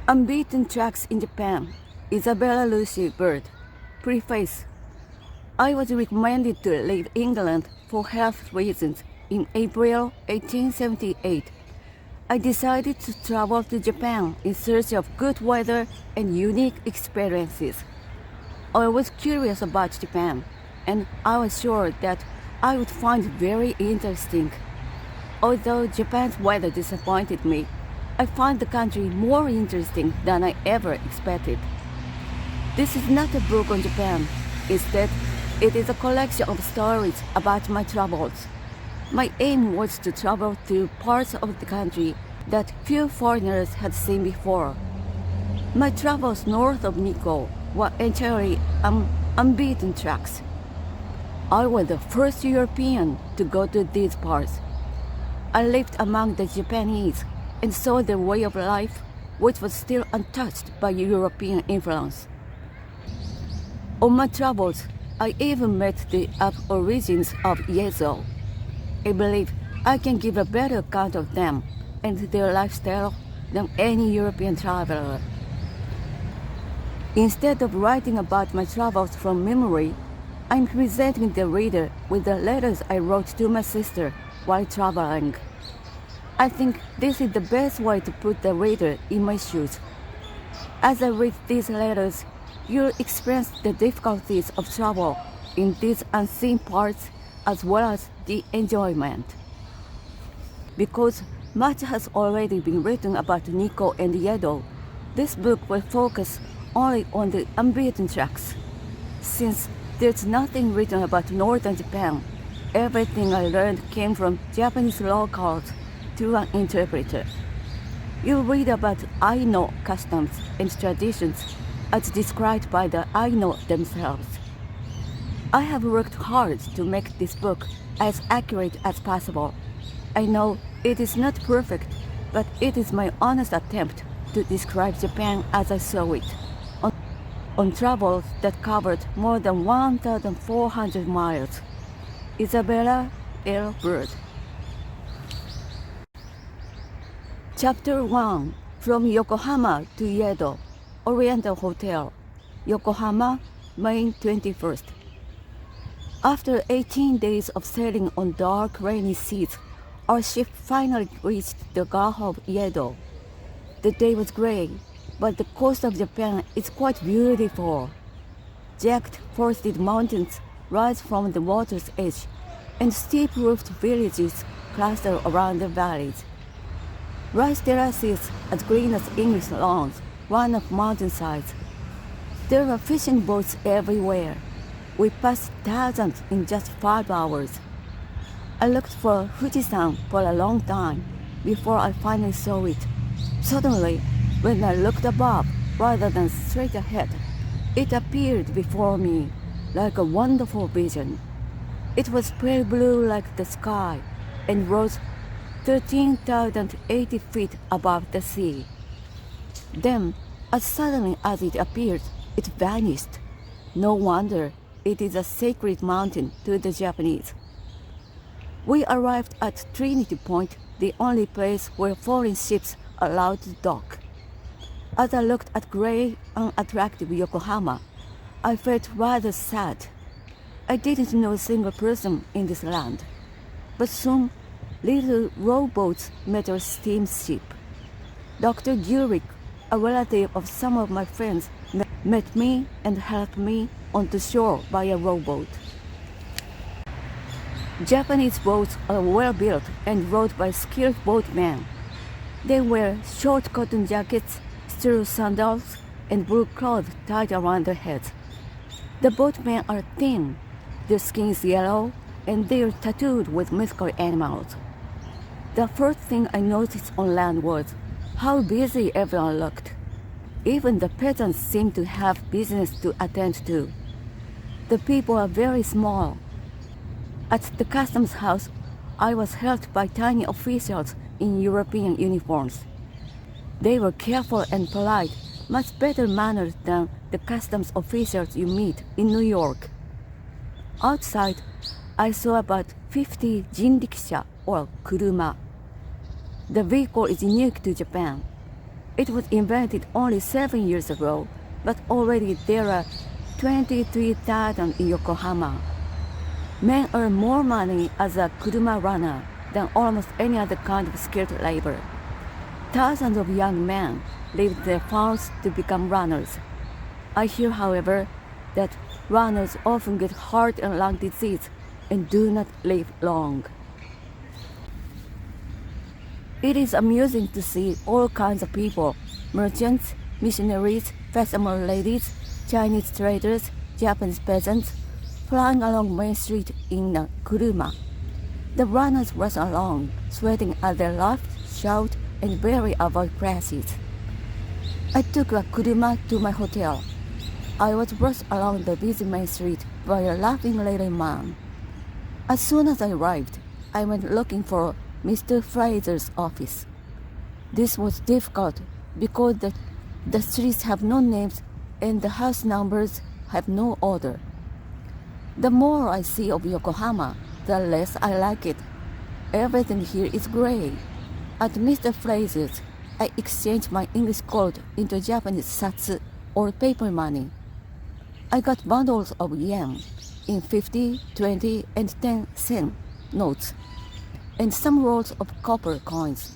Unbeaten Tracks in Japan, Isabella Lucy Bird. Preface. I was recommended to leave England for health reasons in April 1878. I decided to travel to Japan in search of good weather and unique experiences. I was curious about Japan, and I was sure that I would find it very interesting. Although Japan's weather disappointed me, I found the country more interesting than I ever expected. This is not a book on Japan. Instead, it is a collection of stories about my travels. My aim was to travel through parts of the country that few foreigners had seen before. My travels north of Nikko were entirely unbeaten tracks. I was the first European to go to these parts. I lived among the Japanese and saw their way of life, which was still untouched by European influence. On my travels, I even met the aborigines of Yedo. I believe I can give a better account of them and their lifestyle than any European traveler. Instead of writing about my travels from memory, I'm presenting the reader with the letters I wrote to my sister while traveling. I think this is the best way to put the reader in my shoes. As I read these letters, you'll experience the difficulties of travel in these unseen parts as well as the enjoyment. Because much has already been written about Nikko and Yedo, this book will focus only on the unbeaten tracks. Since there's nothing written about northern Japan, everything I learned came from Japanese locals through an interpreter. You'll read about Aino customs and traditions as described by the Aino themselves. I have worked hard to make this book as accurate as possible. I know it is not perfect, but it is my honest attempt to describe Japan as I saw it, on travels that covered more than 1,400 miles. Isabella L. Bird. Chapter 1. From Yokohama to Yedo, Oriental Hotel, Yokohama, May 21st. After 18 days of sailing on dark, rainy seas, our ship finally reached the Gulf of Yedo. The day was gray, but the coast of Japan is quite beautiful. Jagged forested mountains rise from the water's edge, and steep-roofed villages cluster around the valleys. Rice terraces as green as English lawns run up mountainsides. There are fishing boats everywhere. We passed thousands in just 5 hours. I looked for Fujisan for a long time before I finally saw it. Suddenly, when I looked above rather than straight ahead, it appeared before me like a wonderful vision. It was pale blue like the sky and rose 13,080 feet above the sea. Then, as suddenly as it appeared, it vanished. No wonder it is a sacred mountain to the Japanese. We arrived at Trinity Point, the only place where foreign ships are allowed to dock. As I looked at gray, unattractive Yokohama, I felt rather sad. I didn't know a single person in this land. But soon, little rowboats met our steamship. Dr. Gluick, a relative of some of my friends, met me and helped me onto shore by a rowboat. Japanese boats are well built and rowed by skilled boatmen. They wear short cotton jackets, straw sandals, and blue cloth tied around their heads. The boatmen are thin, their skin is yellow, and they are tattooed with mythical animals. The first thing I noticed on land was how busy everyone looked. Even the peasants seemed to have business to attend to. The people are very small. At the customs house, I was helped by tiny officials in European uniforms. They were careful and polite, much better mannered than the customs officials you meet in New York. Outside, I saw about 50 jinriksha or kuruma. The vehicle is unique to Japan. It was invented only 7 years ago, but already there are 23,000 in Yokohama. Men earn more money as a kuruma runner than almost any other kind of skilled labor. Thousands of young men leave their farms to become runners. I hear, however, that runners often get heart and lung disease and do not live long. It is amusing to see all kinds of people, merchants, missionaries, fashionable ladies, Chinese traders, Japanese peasants, flying along Main Street in a kuruma. The runners rush along, sweating as they laugh, shout, and barely avoid crashes. I took a kuruma to my hotel. I was rushed along the busy Main Street by a laughing little man. As soon as I arrived, I went looking for Mr.Fraer's office. This was difficult because the streets have no names and the house numbers have no order. The more I see of Yokohama, the less I like it. Everything here is gray. At Mr.Fraer's, I exchanged my English gold into Japanese satsu, or paper money. I got bundles of yen in 50, 20, and 10 sen notes, and some rolls of copper coins.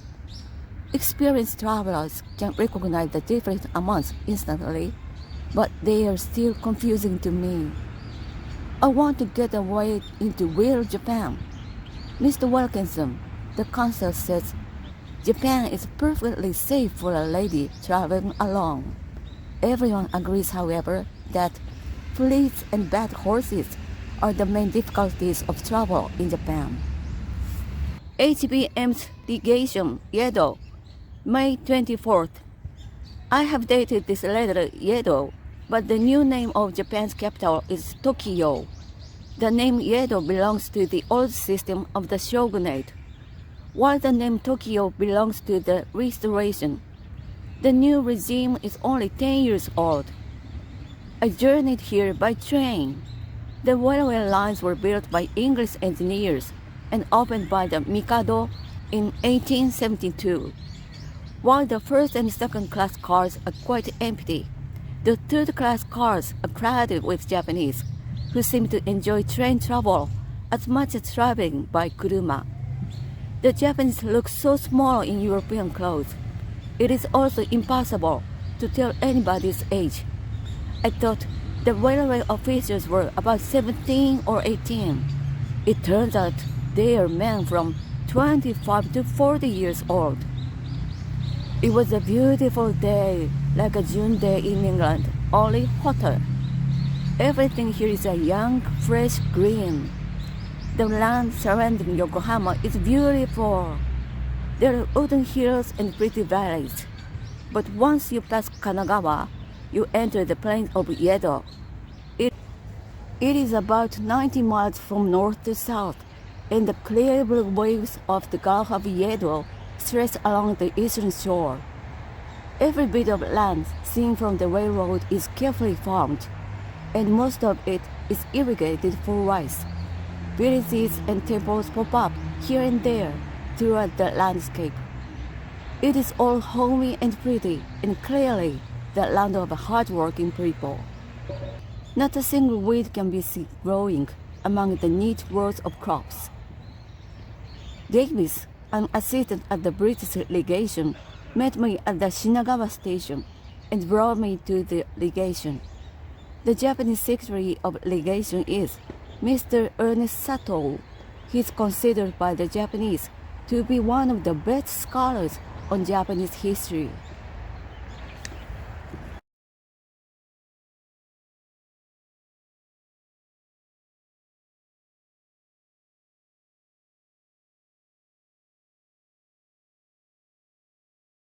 Experienced travelers can recognize the different amounts instantly, but they are still confusing to me. I want to get away into real Japan. Mr. Wilkinson, the consul, says Japan is perfectly safe for a lady traveling alone. Everyone agrees, however, that fleas and bad horses are the main difficulties of travel in Japan. H.B.M.'s Legation, Yedo, May 24th. I have dated this letter Yedo, but the new name of Japan's capital is Tokiyo. The name Yedo belongs to the old system of the shogunate, while the name Tokiyo belongs to the restoration. The new regime is only 10 years old. I journeyed here by train. The railway lines were built by English engineers and opened by the Mikado in 1872. While the first and second class cars are quite empty, the third class cars are crowded with Japanese, who seem to enjoy train travel as much as traveling by kuruma. The Japanese look so small in European clothes. It is also impossible to tell anybody's age. I thought the railway officers were about 17 or 18. It turns out they are men from 25 to 40 years old. It was a beautiful day, like a June day in England, only hotter. Everything here is a young, fresh green. The land surrounding Yokohama is beautiful. There are wooden hills and pretty valleys. But once you pass Kanagawa, you enter the plain of Yedo. It is about 90 miles from north to south, and the clear blue waves of the Gulf of Yedo stretch along the eastern shore. Every bit of land seen from the railroad is carefully farmed, and most of it is irrigated for rice. Villages and temples pop up here and there throughout the landscape. It is all homey and pretty, and clearly the land of hard-working people. Not a single weed can be seen growing among the neat rows of crops. Davis, an assistant at the British Legation, met me at the Shinagawa station and brought me to the Legation. The Japanese secretary of Legation is Mr. Ernest Satow. He is considered by the Japanese to be one of the best scholars on Japanese history.